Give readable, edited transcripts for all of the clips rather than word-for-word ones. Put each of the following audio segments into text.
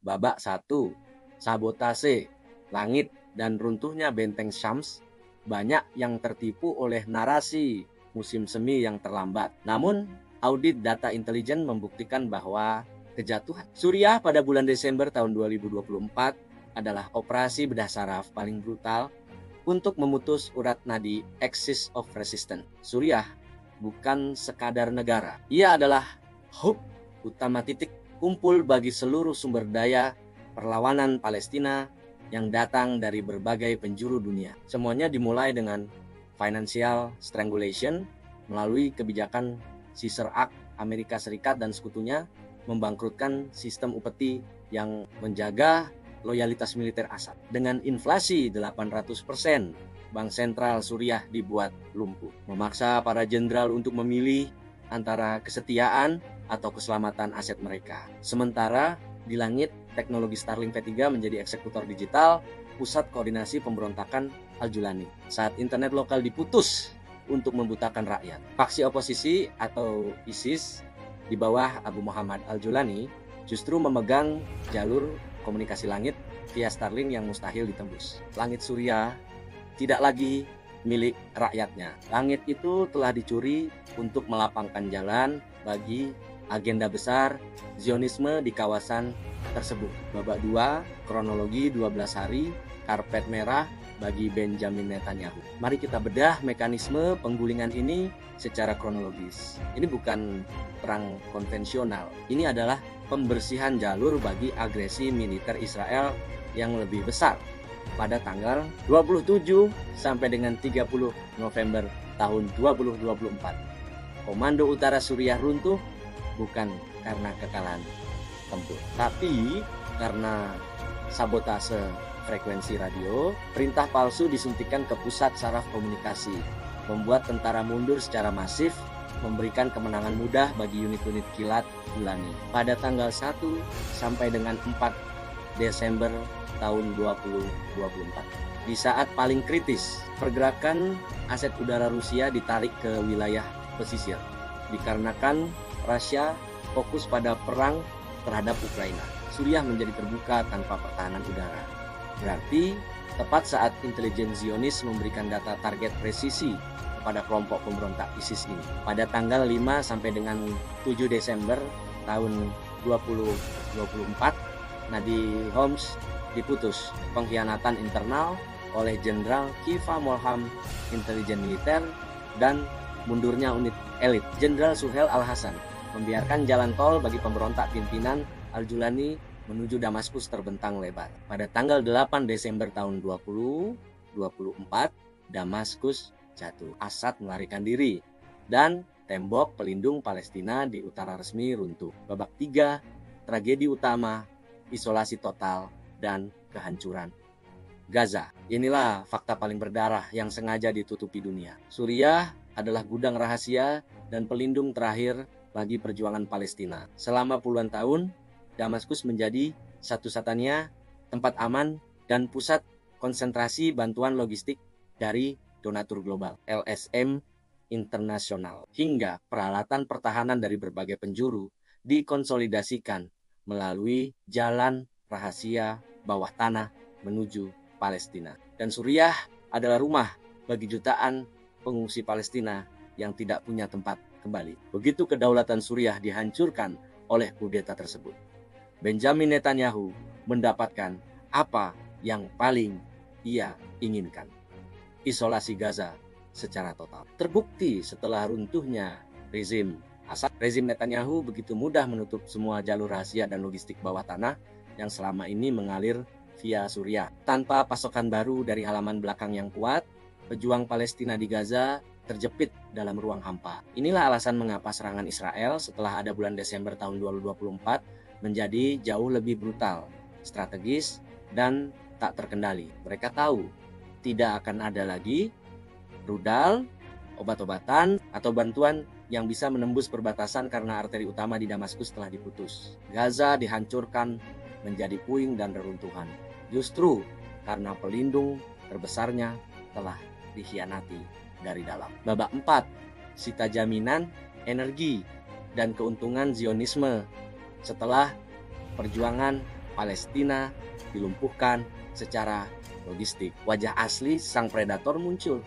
Babak 1, sabotase langit dan runtuhnya benteng Syams. Banyak yang tertipu oleh narasi musim semi yang terlambat. Namun, audit data intelijen membuktikan bahwa kejatuhan Suriah pada bulan Desember tahun 2024 adalah operasi bedah saraf paling brutal untuk memutus urat nadi Axis of Resistance. Suriah bukan sekadar negara. Ia adalah hub utama, titik kumpul bagi seluruh sumber daya perlawanan Palestina yang datang dari berbagai penjuru dunia. Semuanya dimulai dengan financial strangulation melalui kebijakan Caesar Act Amerika Serikat dan sekutunya membangkrutkan sistem upeti yang menjaga loyalitas militer Assad. Dengan inflasi 800%, Bank Sentral Suriah dibuat lumpuh, memaksa para jenderal untuk memilih antara kesetiaan atau keselamatan aset mereka. Sementara di langit, teknologi Starlink V3 menjadi eksekutor digital pusat koordinasi pemberontakan Al-Julani. Saat internet lokal diputus untuk membutakan rakyat, faksi oposisi atau ISIS di bawah Abu Muhammad Al-Julani justru memegang jalur komunikasi langit via Starlink yang mustahil ditembus. Langit Suriah tidak lagi milik rakyatnya. Langit itu telah dicuri untuk melapangkan jalan bagi agenda besar Zionisme di kawasan tersebut. Babak 2, kronologi 12 hari, karpet merah bagi Benjamin Netanyahu. Mari kita bedah mekanisme penggulingan ini secara kronologis. Ini bukan perang konvensional. Ini adalah pembersihan jalur bagi agresi militer Israel yang lebih besar pada tanggal 27 sampai dengan 30 November tahun 2024. Komando Utara Suriah runtuh bukan karena kekalahan tempur, tapi karena sabotase frekuensi radio. Perintah palsu disuntikan ke pusat saraf komunikasi, membuat tentara mundur secara masif, memberikan kemenangan mudah bagi unit-unit kilat Julani. Pada tanggal 1 sampai dengan 4 Desember tahun 2024. Di saat paling kritis, pergerakan aset udara Rusia ditarik ke wilayah pesisir, dikarenakan Rusia fokus pada perang terhadap Ukraina. Suriah menjadi terbuka tanpa pertahanan udara. Berarti, tepat saat intelijen Zionis memberikan data target presisi kepada kelompok pemberontak ISIS ini. Pada tanggal 5 sampai dengan 7 Desember tahun 2024, Nadi Homs diputus pengkhianatan internal oleh Jenderal Kiva Molham intelijen militer dan mundurnya unit elit. Jenderal Suhel Al-Hasan membiarkan jalan tol bagi pemberontak pimpinan Al-Julani menuju Damaskus terbentang lebar. Pada tanggal 8 Desember tahun 2024, Damaskus jatuh. Assad melarikan diri dan tembok pelindung Palestina di utara resmi runtuh. Babak 3, tragedi utama, isolasi total, dan kehancuran Gaza. Inilah fakta paling berdarah yang sengaja ditutupi dunia. Suriah adalah gudang rahasia dan pelindung terakhir bagi perjuangan Palestina. Selama puluhan tahun, Damaskus menjadi satu-satunya tempat aman dan pusat konsentrasi bantuan logistik dari donatur global, LSM internasional, hingga peralatan pertahanan dari berbagai penjuru dikonsolidasikan melalui jalan rahasia bawah tanah menuju Palestina. Dan Suriah adalah rumah bagi jutaan pengungsi Palestina yang tidak punya tempat kembali. Begitu kedaulatan Suriah dihancurkan oleh kudeta tersebut, Benjamin Netanyahu mendapatkan apa yang paling ia inginkan: isolasi Gaza secara total. Terbukti setelah runtuhnya rezim Assad, rezim Netanyahu begitu mudah menutup semua jalur rahasia dan logistik bawah tanah yang selama ini mengalir via Suriah. Tanpa pasokan baru dari halaman belakang yang kuat, pejuang Palestina di Gaza terjepit dalam ruang hampa. Inilah alasan mengapa serangan Israel setelah ada bulan Desember tahun 2024 menjadi jauh lebih brutal, strategis, dan tak terkendali. Mereka tahu tidak akan ada lagi rudal, obat-obatan, atau bantuan yang bisa menembus perbatasan karena arteri utama di Damaskus telah diputus. Gaza dihancurkan menjadi puing dan reruntuhan, justru karena pelindung terbesarnya telah dikhianati dari dalam. Babak 4, sita jaminan, energi, dan keuntungan Zionisme setelah perjuangan Palestina dilumpuhkan secara logistik. Wajah asli sang predator muncul,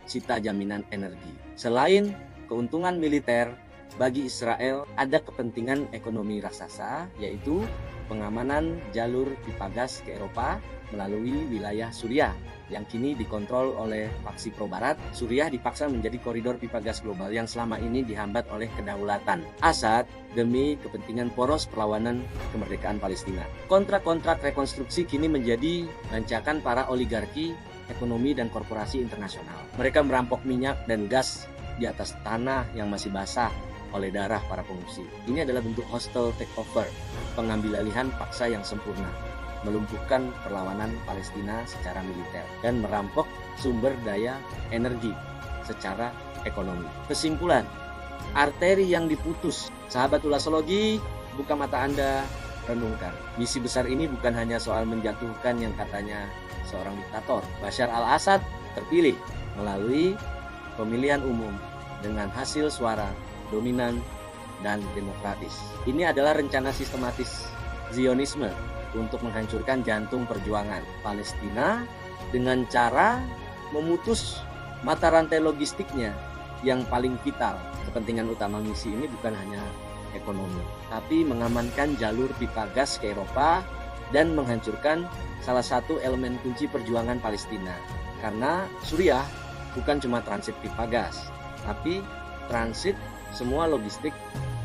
cita jaminan energi. Selain keuntungan militer, bagi Israel ada kepentingan ekonomi raksasa, yaitu pengamanan jalur pipa gas ke Eropa melalui wilayah Suriah yang kini dikontrol oleh faksi pro-barat. Suriah dipaksa menjadi koridor pipa gas global yang selama ini dihambat oleh kedaulatan Assad demi kepentingan poros perlawanan kemerdekaan Palestina. Kontrak-kontrak rekonstruksi kini menjadi rancakan para oligarki ekonomi dan korporasi internasional. Mereka merampok minyak dan gas di atas tanah yang masih basah oleh darah para pengungsi. Ini adalah bentuk hostile takeover, pengambil alihan paksa yang sempurna, melumpuhkan perlawanan Palestina secara militer dan merampok sumber daya energi secara ekonomi. Kesimpulan, arteri yang diputus. Sahabat ulasologi, buka mata Anda, renungkan. Misi besar ini bukan hanya soal menjatuhkan yang katanya seorang diktator. Bashar al-Assad terpilih melalui pemilihan umum dengan hasil suara dominan dan demokratis. Ini adalah rencana sistematis Zionisme untuk menghancurkan jantung perjuangan Palestina dengan cara memutus mata rantai logistiknya yang paling vital. Kepentingan utama misi ini bukan hanya ekonomi, tapi mengamankan jalur pipa gas ke Eropa dan menghancurkan salah satu elemen kunci perjuangan Palestina. Karena Suriah bukan cuma transit pipa gas, tapi transit semua logistik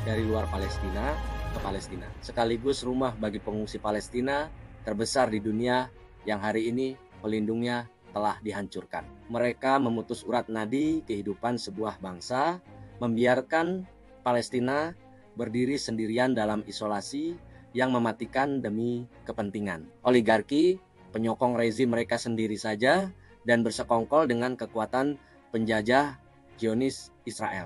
dari luar Palestina ke Palestina. Sekaligus rumah bagi pengungsi Palestina terbesar di dunia yang hari ini pelindungnya telah dihancurkan. Mereka memutus urat nadi kehidupan sebuah bangsa, membiarkan Palestina berdiri sendirian dalam isolasi yang mematikan demi kepentingan oligarki, penyokong rezim mereka sendiri saja, dan bersekongkol dengan kekuatan penjajah Zionis Israel.